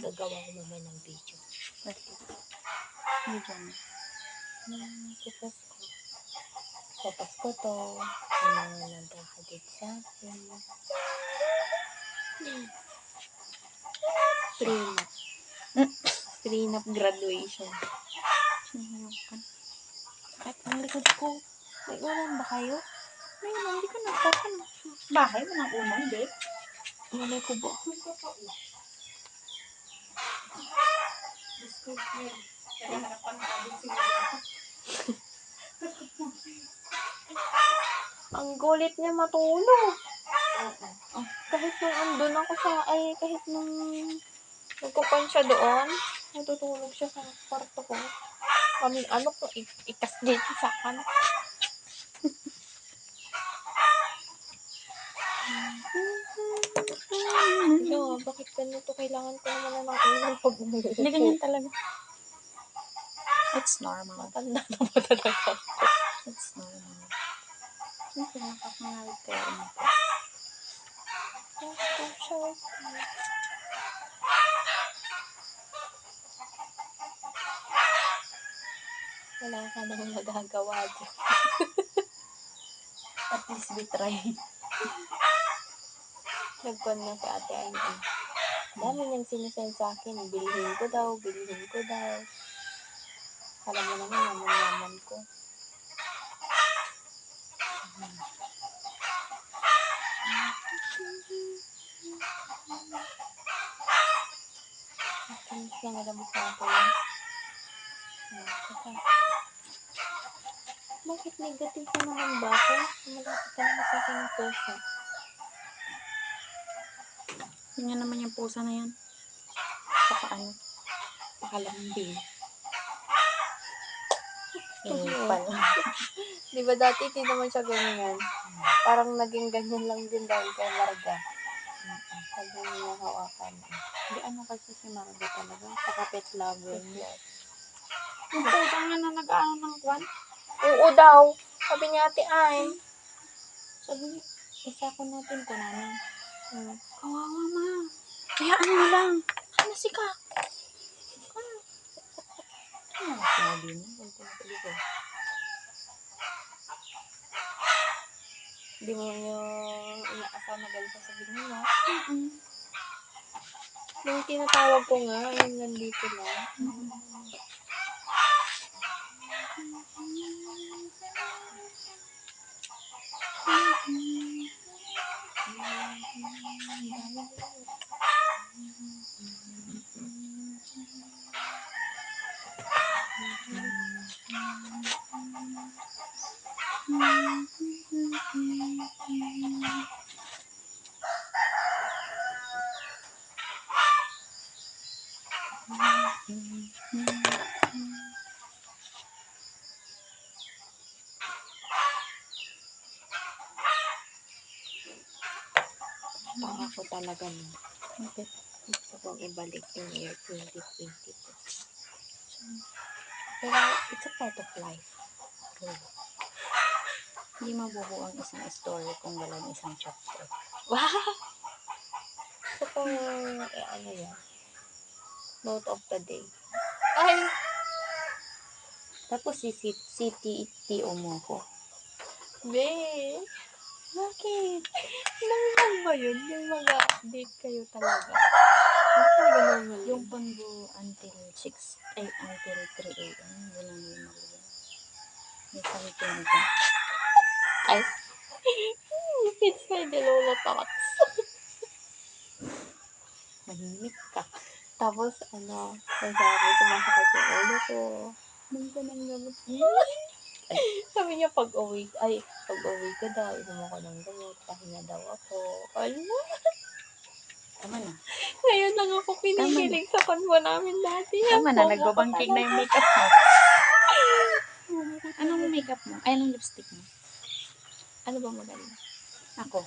S1: Gagawa ko naman ng video.
S2: Video mo.
S1: Sa Pasko to, nagkakagit sa akin. Prenup. Prenup graduation.
S2: Sinayaw ka.
S1: At ang likod ko, may ulan ba kayo?
S2: May hindi ka nagpapan. Bahay mo ng ulan, babe.
S1: Malay ko ba? Ang gulit niya matulog. Kahit nung andun ako kahit nung nagkupan siya doon, natutulog siya sa kwarto ko. Kami, ikas dito sa akin. No, bakit ganito? Kailangan ko naman na ng ulan pag umuupo.
S2: Hindi ganyan talaga. It's normal.
S1: Matanda na ba talaga ako?
S2: It's normal. Siyempre, nakakangawit kayo umupo.
S1: Wala ka nang magagawa dyan.
S2: At least we try.
S1: Nagkon na si ate Aini. Dami niyang sinasend sa akin. Bilhin ko daw. Alam mo naman, yaman ko. Matamis lang alam mo sa akin. Bakit negative ka naman ba ako? Malapit ka naman sa akin ng puso.
S2: Yun naman yung pusa na yan. Saka ano?
S1: Pakalambing.
S2: Ipal.
S1: Di ba dati hindi naman siya ganyan? Parang naging ganyan lang din dahil kay Marga. Sabi niya hawakan.
S2: Hindi ano kasi si Marga talaga. Saka pet lover niya.
S1: Yes.
S2: Yung pusa nga na nag-ano ng kwan.
S1: Oo daw. Sabi niya ate ay.
S2: Sabi niya, isa ko natin ko namin.
S1: Kawawa ma.
S2: Hayaan mo lang. Ano si ka? Ano na sinabi mo?
S1: Hindi mo niyo inaasaw na ganito sabihin niyo, no? Nung tinatawag ko nga, yung nandito lang. Taka ko talaga no.
S2: Okay.
S1: Gusto kong ibalik yung year 2022. Pero it's a part of life.
S2: True. Hindi mabubuo ang isang story kung walang isang chapter.
S1: Wow! Gusto kong, ano yan, note of the day. Ay!
S2: Tapos CTO mo ko.
S1: Be!
S2: Bakit?
S1: Normal ba yun? Yung mga update kayo talaga. Hindi talaga normal
S2: Yung
S1: yun.
S2: panbo until 3 a.m. Yun ang normal yun. May something ba?
S1: Ay! It's my Delolo thoughts.
S2: Mahimik ka.
S1: Tapos, sabi ko, masakit yung ulo ko.
S2: Nung ka nang gamot.
S1: Sabi niya, pag-uwi ko daw, inom ako ng gamot, pahinga daw ako. Ano?
S2: Tama na.
S1: Ngayon lang ako kinikilig sa kanwa namin dati.
S2: Tama na,
S1: Bobo ko
S2: nagbabangking na yung
S1: talaga.
S2: makeup mo.
S1: Bobo ko
S2: Anong
S1: talaga.
S2: makeup mo? Ay, anong lipstick mo?
S1: Ano ba maganda?
S2: Ako.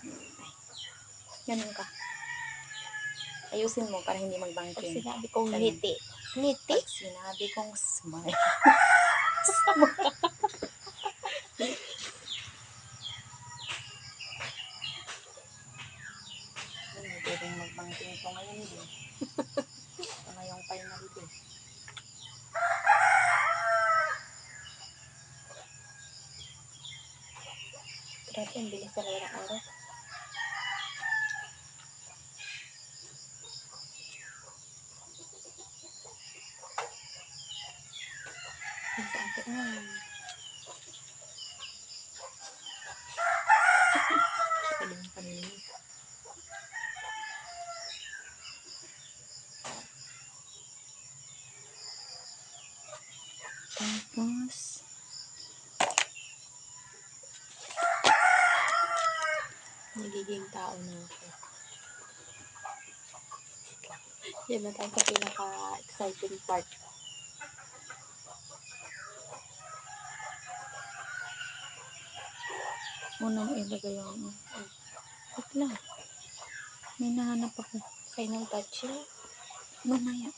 S2: Ay, ganun ka. Ayusin mo para hindi
S1: Pag
S2: magbangking.
S1: sinabi kong
S2: Ganun.
S1: ngiti. Ngiti?
S2: Pag sinabi kong smile. Hindi pwedeng magbangking ito ngayon din. Ito na yung final day.
S1: Grabe, ang bilis talaga ng oras. Ang sa akin,
S2: Galing pa nila. Tapos,
S1: nagiging tao na ako. Yan na tayo sa pinaka-exciting part.
S2: una mo ilagay yung wait lang. May nahanap ako.
S1: Final touching.
S2: Mamaya.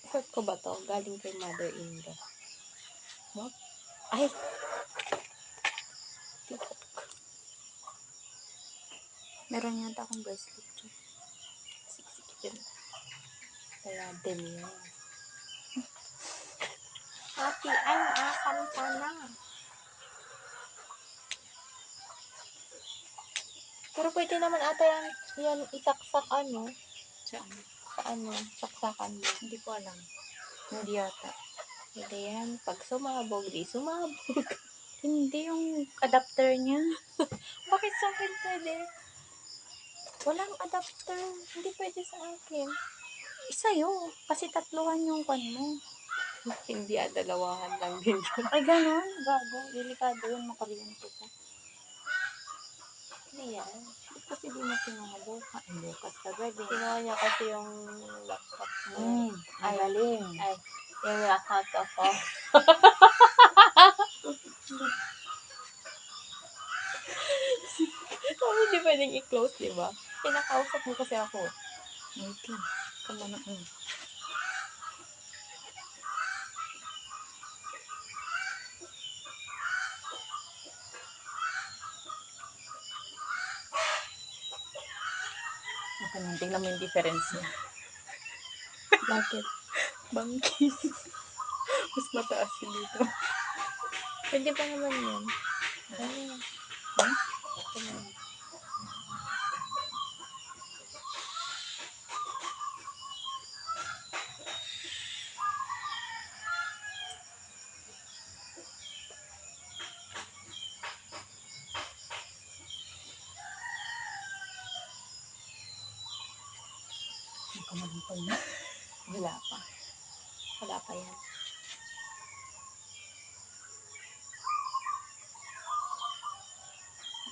S1: Short ko ba to? Galing kay mother-in-law. What? Ay! Tikok.
S2: Meron yata akong bracelet dyan.
S1: Siksik yun. Kaya din yun. Ate, ay, asan ka na? Pero pwede naman ata yan isaksak
S2: Saan?
S1: saksakan mo.
S2: Hindi ko alam. Hindi yata.
S1: Pwede yan. Pag sumabog, di sumabog.
S2: Hindi yung adapter niya.
S1: Bakit sa akin pwede?
S2: Walang adapter.
S1: Hindi pwede sa akin.
S2: Sa'yo. Kasi tatluhan yung kwan mo.
S1: Hindi, dalawahan lang din yun.
S2: Ay, ganun. Gago. Delikado yun. Makaryente ka.
S1: Hindi yan.
S2: Ba't kasi di mo kinuha bukas? Ay, bukas ka galing.
S1: Kinuha niya kasi yung laptop mo.
S2: Ang galing.
S1: Ay, yung laptop ko. Sabi, hindi pwedeng i-close, di ba? Kinakausap mo kasi ako.
S2: Wait lang. Kamo na. Okay lang. Tingnan mo yung difference niya.
S1: Bakit?
S2: Bangkis. Mas mataas yun dito.
S1: Pwede pa naman yun. Ano? Ito na.
S2: Hindi ko malampay na. Wala pa.
S1: Wala pa yan.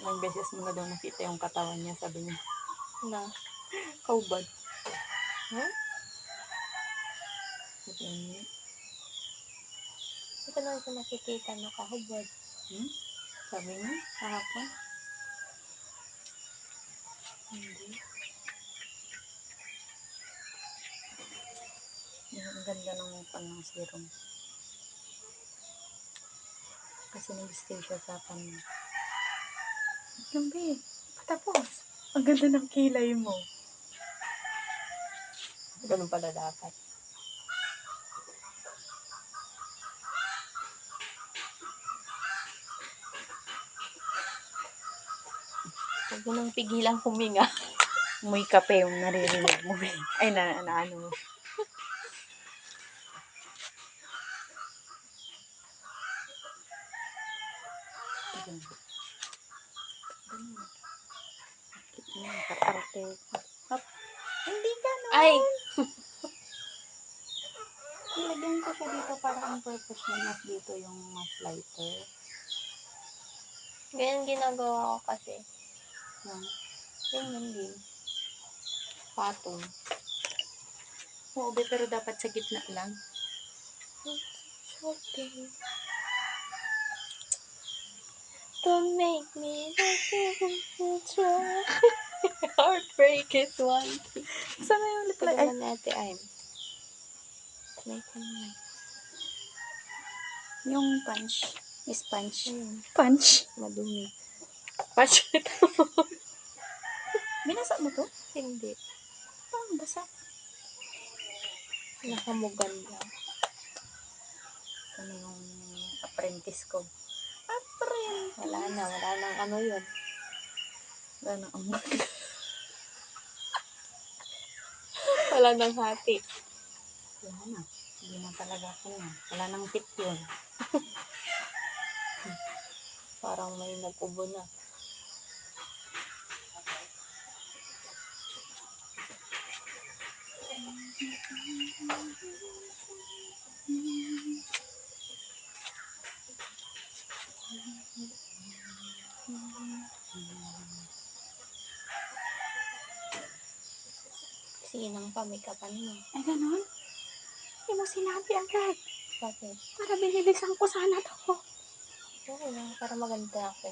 S2: Ilang beses mo na daw nakita yung katawan niya. Sabi niya,
S1: Na?
S2: kaubad.
S1: Huh?
S2: Sabi niya,
S1: Ito na siya nakikita na kahubad.
S2: hmm? Sabi niya, kahapon.
S1: Hindi.
S2: Ang ganda ng serum. Kasi nag-stay siya sa akin. Lambi, patapos. Ang ganda ng kilay mo.
S1: Ganun pala dapat. Huwag mo nang pigilang huminga.
S2: Muy kape yung naririnig mo. Ay, ano mo. Katarte. Hindi gano'n.
S1: Ay!
S2: Ilagyan ko siya dito para ang purpose niya. Mas dito yung mas lighter.
S1: Ganyan ginagawa ko kasi.
S2: Yung,
S1: Ganyan din. Patong.
S2: oo, pero dapat sa gitna lang.
S1: Okay. Don't make me try. Heartbreak is one thing.
S2: Saan na yung reply?
S1: Sabi
S2: Ay,
S1: man ni Ate Aim. May naman.
S2: yung punch. Sponge.
S1: Ayun.
S2: Punch.
S1: Madumi. Pasit.
S2: Binasa mo to?
S1: Hindi.
S2: Oh, basa.
S1: Nakamugan lang.
S2: Ano yung apprentice ko? Apprentice.
S1: Wala na. Wala nang ano yun.
S2: Wala na ang
S1: Wala nang hati.
S2: wala na. Hindi na talaga ako na. Wala nang fit yun.
S1: Parang may nag-ubo na. Sinang pa, may kapan mo.
S2: Ay, ganun? Hindi mo sinabi agad.
S1: Bakit?
S2: Para binilisan ko sana to.
S1: Oo na, para maganda ako.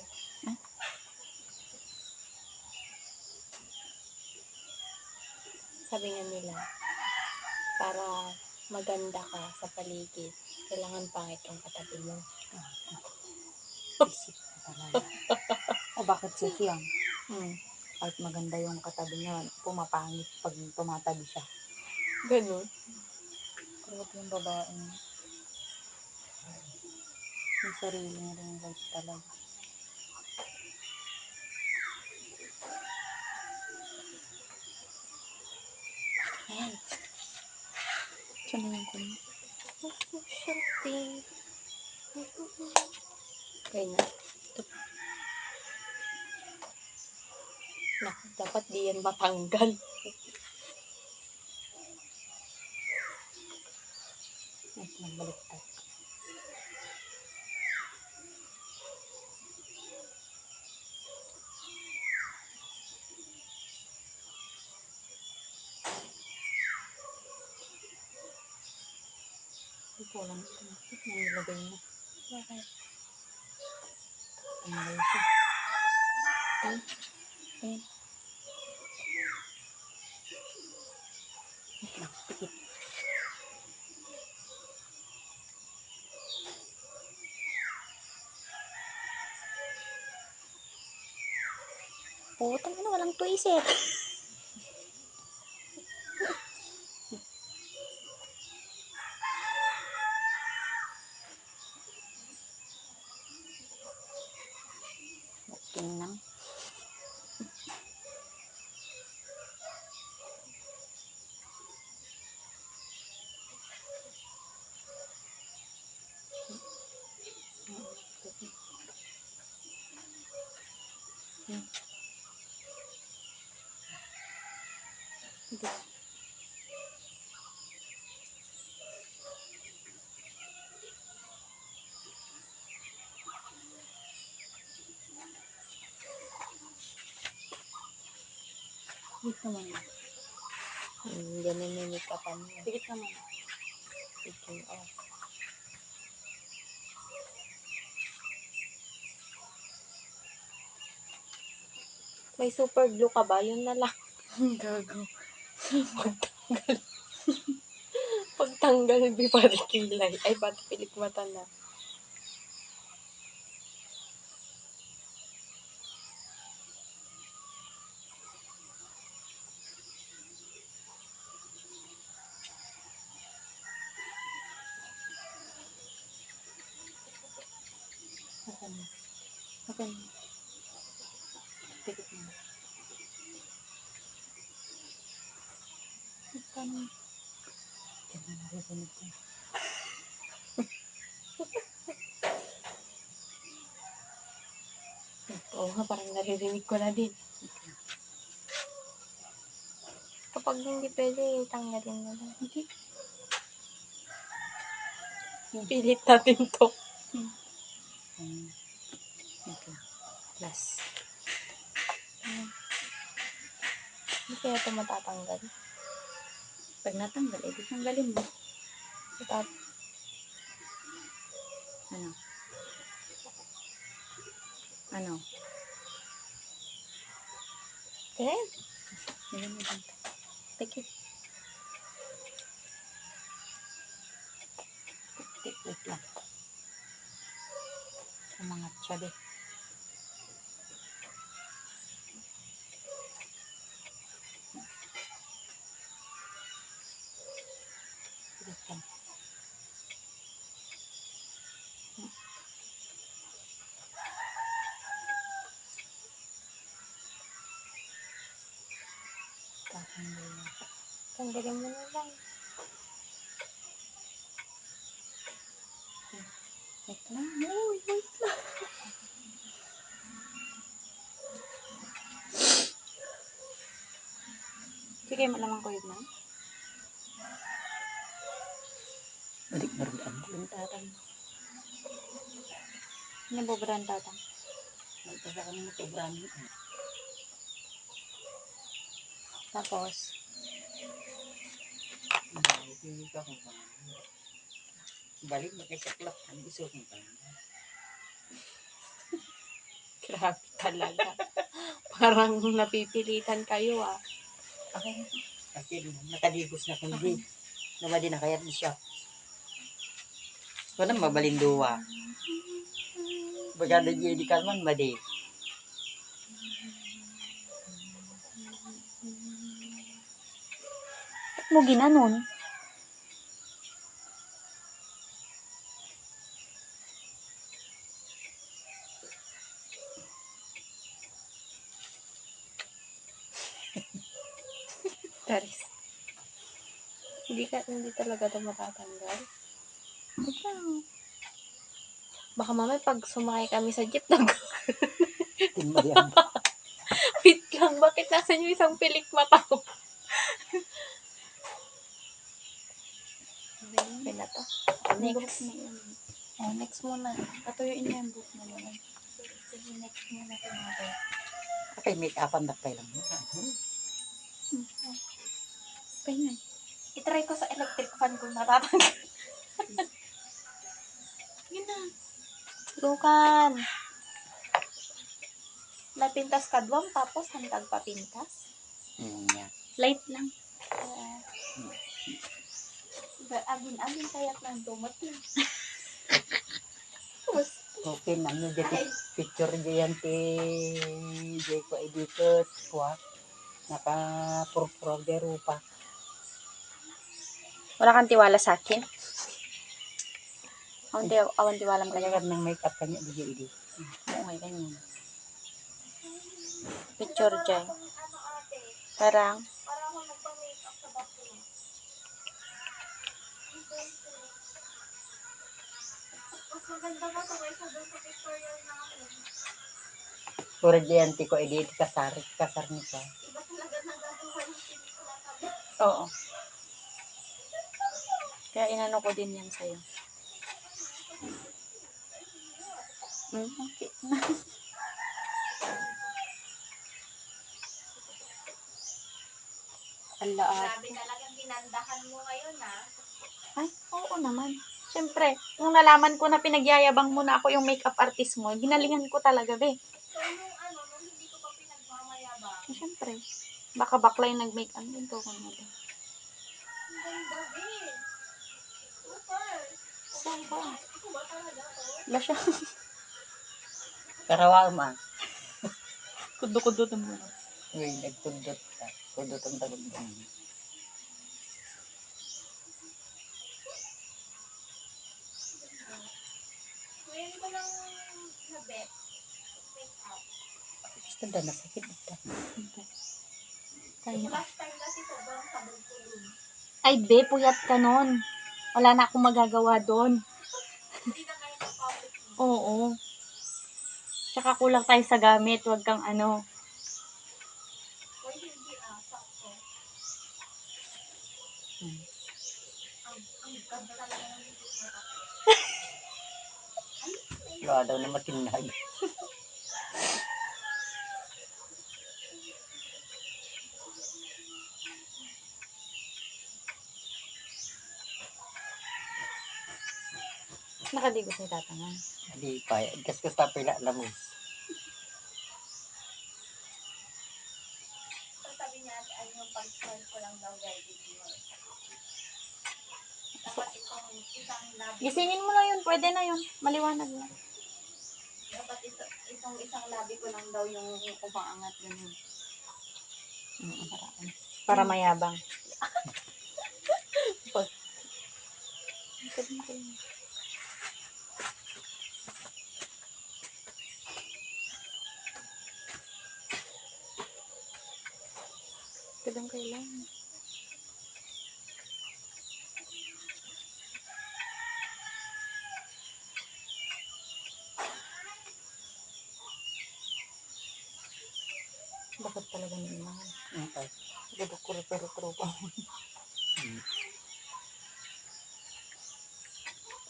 S1: Sabi nga nila, para maganda ka sa paligid, kailangan pangit yung katabi mo.
S2: Isip ko talaga. O bakit si Fiang?
S1: Hmm.
S2: Kahit maganda yung katabi niya, pumapangit pag tumatabi siya.
S1: Ganun.
S2: Grabe yung babae niya. Yung sarili niya rin life talaga. Ayan. Saan na yung kuno?
S1: Okay na. Naku, dapat di yan matanggal.
S2: Ay, nagbaliktad. Hindi ko alam ito. Ang nilagay mo.
S1: Bakit?
S2: Tanggal siya.
S1: Hmm?
S2: Ayan. Nakapikit. Putang ina, walang twister. Tingnan. Hindi. Wait naman.
S1: Ganun yung make-upan mo.
S2: Pikit naman.
S1: Picture off. May super glue ka ba? Yun na lang.
S2: Gago.
S1: Pagtanggal, body kilay. Ay, body pilik mata na.
S2: Asan? Asan? Tikit mo. Asan? Diyan na naririnig ko.
S1: Oo nga, parang naririnig ko na din. Kapag hindi pwede, tanggalin mo lang.
S2: Hindi.
S1: Pilit natin to.
S2: Okay. Plus.
S1: Hindi kaya ito matatanggal.
S2: Pag natanggal, edi tanggalin mo. Ano? Ano?
S1: Okay.
S2: Hindi mo dito.
S1: Tikit.
S2: Wait lang. Umangat siya din. Wait lang. Tatanggal lang.
S1: Tanggalin mo na lang.
S2: Wait lang. Uy, wait lang. Sige, malaman ko yun na. Balik na rin ang tatang. Ano ba brand tatang? Magkasa ka naman ito brand. Tapos,
S3: balik mo kay saklap. Ano gusto mo pa?
S1: Grabe talaga. Parang napipilitan kayo ah.
S3: Okay. Akin, nakadigos na kundi. Namadi na kaya di siya. Kung naman mabalinduwa. Bagada di di kalman madi.
S2: ba't mo ginanon?
S1: Charis. Hindi talaga ito matatanggal.
S2: Wait lang.
S1: Baka mamaya pag sumakay kami sa jeep,
S3: Tinmadihan.
S1: wait lang, bakit nasan yung isang pilik mata ko? Okay na to. Next. Next muna.
S2: Patuyuin mo yung book mo naman.
S1: Sige, next muna ito natin.
S3: Okay, make upan na pa lang.
S2: Pahinay.
S1: I-try ko sa electric fan kung natatanggal.
S2: Yun na.
S1: Lukan. Napintas ka duwam, tapos hantag papintas.
S3: Yeah.
S2: Light lang.
S1: Agin-agin kaya't nandumot lang.
S3: Okay na nyo picture diyan ti Jay ko edit kwa naka purpurogero pa.
S2: Wala kang tiwala sa akin? Awan tiwala mo
S3: Kaya
S2: kanya.
S3: ng make up kanya di edit.
S2: Oo nga, ganyan. Picture dyan. Parang,
S1: Para ako magpa-makeup sa bathroom. Mas maganda pa ito kaysa doon sa pictorial namin.
S3: Pura diyan ti ko edit kasar ni ko.
S1: Iba talaga nagagawa yung pelikula kami.
S2: oo. Kaya inano ko din yan sa'yo. Okay. Ala
S1: Grabe talagang ginandahan mo ngayon ah.
S2: Ay, oo naman. Siyempre, nung nalaman ko na pinagyayabang mo na ako yung makeup artist mo, ginalingan ko talaga, be.
S1: So nung hindi ko pa pinagmamayabang
S2: syempre. Baka bakla yung nag-make up din to. Kung ano. Saan ka? Wala siya.
S3: Karawang ma.
S2: Kudo-kudo mo na.
S3: Uy, nagkundot ka. Kundot ang talog mo.
S1: Ngayon ko lang nabet.
S3: Basta na nasakit ito.
S2: Tayo.
S1: Last time kasi sobrang sabog ko dun.
S2: Ay, be, puyat ka nun. Wala na akong magagawa doon.
S1: Hindi na kayo mag-public mo.
S2: Oo. Tsaka kulang tayo sa gamit. Huwag kang ano.
S1: Uy, hindi sakto. Ang ganda talaga ng hindi matapos.
S3: Wala daw na matinag.
S2: Nakadigos ni tatangan.
S3: Hindi pa. Kaskas tapay na alam mo.
S1: So sabi niya, ano yung pag-start ko lang daw guided yun. Dapat itong isang labi.
S2: Gisingin mo lang yun. Pwede na yun. Maliwanag na.
S1: Dapat itong isang labi ko lang daw yung umaangat ganun.
S2: Para mayabang. Pag. Kadang kailangan. Bakit talaga naman?
S3: Okay.
S2: Gudok-kuro-kuro pa.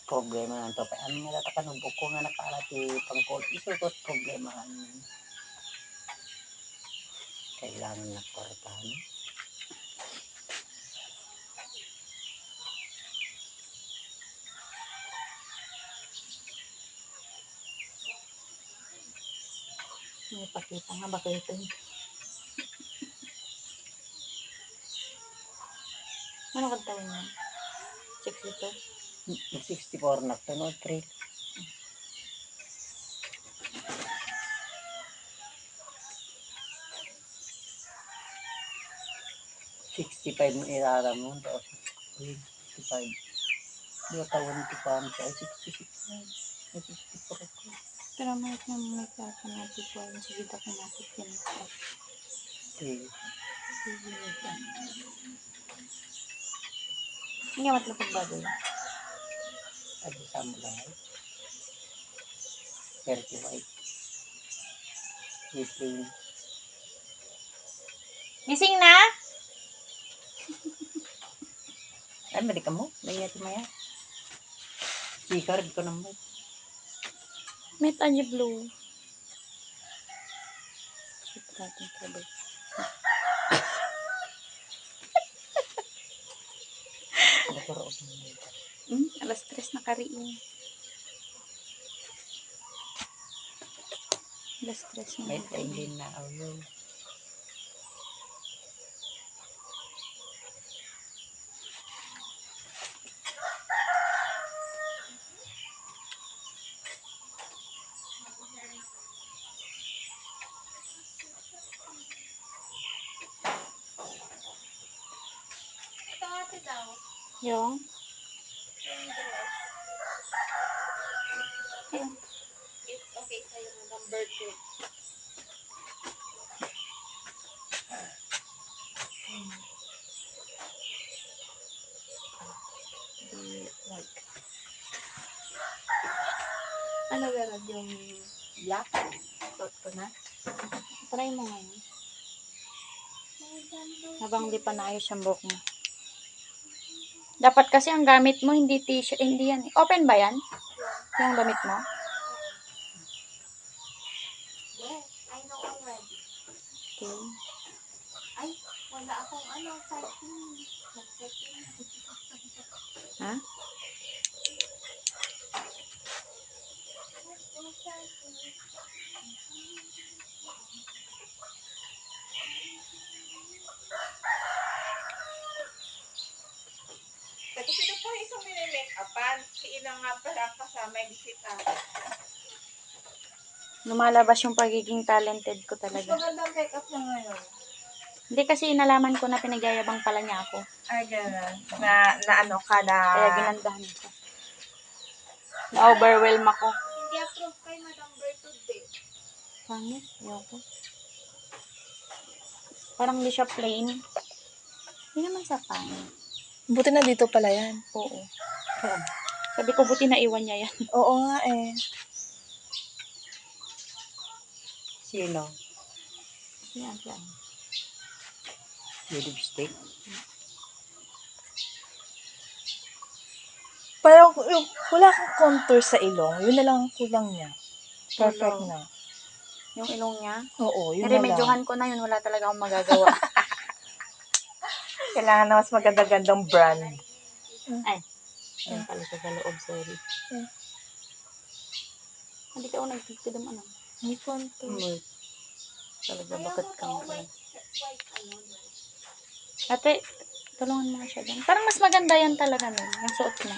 S3: Problema nga to. Ano nga natakan ng buko nga nakaalati pangkod. Isukot problema nga. Kailangan na kortahan.
S2: May pakita nga ba kayo ito? Ano kantawin mo? 62?
S3: 64 na to no, 3. $65 mo iraram mo. 65. Dua taon ito pa mo sa 66 na. 64 ko.
S2: Pero may kaka natin po. Sige ako natin yan.
S3: Okay.
S2: Hindi nga matlapag bago yun.
S3: Adi sa mo lang ay. 30 white. 18.
S2: Gising na?
S3: Ay, balik ka mo. Laya ti maya. Sikar ko naman.
S2: May tanya blue. Shoot natin kabay.
S3: Naturo ko naman.
S2: Alas 3 na kariin. Alas 3 na
S3: May
S2: kariin.
S3: tailin na ako.
S1: Ito ate daw.
S2: Yung?
S1: Yung dress. It's okay sa'yo hanggang birthday.
S2: Like. Ano meron yung black? Suot ko na. Try mo ngayon. Habang di pa naayos yung buhok mo. Dapat kasi ang gamit mo, hindi t-shirt, hindi yan. Open ba yan? Yung damit mo?
S1: Yes, I know already.
S2: Okay.
S1: Ay, wala akong setting. Nag-setting.
S2: Ha?
S4: si Ina nga pala kasama yung bisita.
S2: Lumalabas yung pagiging talented ko
S4: Mas
S2: talaga.
S4: magandang make-up na ngayon.
S2: Hindi kasi inalaman ko na pinagyayabang pala niya ako.
S4: Ay, gano'n. Na ano ka na...
S2: Kaya ginandahan ko. Na-overwhelm ako.
S4: Hindi approve kay Madam Bertud eh.
S2: Pangit. Ayoko. Parang hindi siya plain. Hindi naman sa pangit.
S4: Buti na dito pala yan.
S2: Oo. Sabi ko, buti na iwan niya yan.
S4: Oo nga eh.
S3: Sino?
S2: Yan, yan.
S3: Yung lipstick?
S4: Parang yung, wala kang contour sa ilong. Yun na lang ang kulang niya. Perfect
S2: Ilong.
S4: na.
S2: Yung ilong niya.
S4: Oo, yun na lang.
S2: Niremedyohan ko na yun. Wala talaga akong magagawa.
S4: Kailangan na mas maganda-gandang brand.
S2: Ay. Ayun pala siya sa loob. Sorry. Hindi ka ako nagtitidam ano.
S4: May contour.
S2: Talaga bakit kang pala. Ate, tulungan mo nga siya dyan. Parang mas maganda yan talaga nun. Yung suot mo.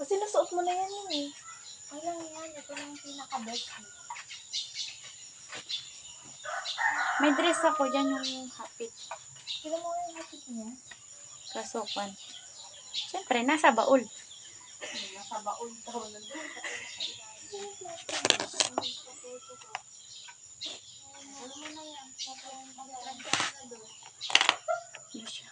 S4: Kasi nasuot mo na yan eh.
S1: Alam yan, ito lang yung pinaka-best.
S2: May dress ako dyan yung hapit.
S4: Sino mo yung hapit niya?
S2: Kasukan. Siyempre, nasa baul.
S4: Nasa baon daw na doon.
S1: Ano mo na yan?
S2: Hindi siya.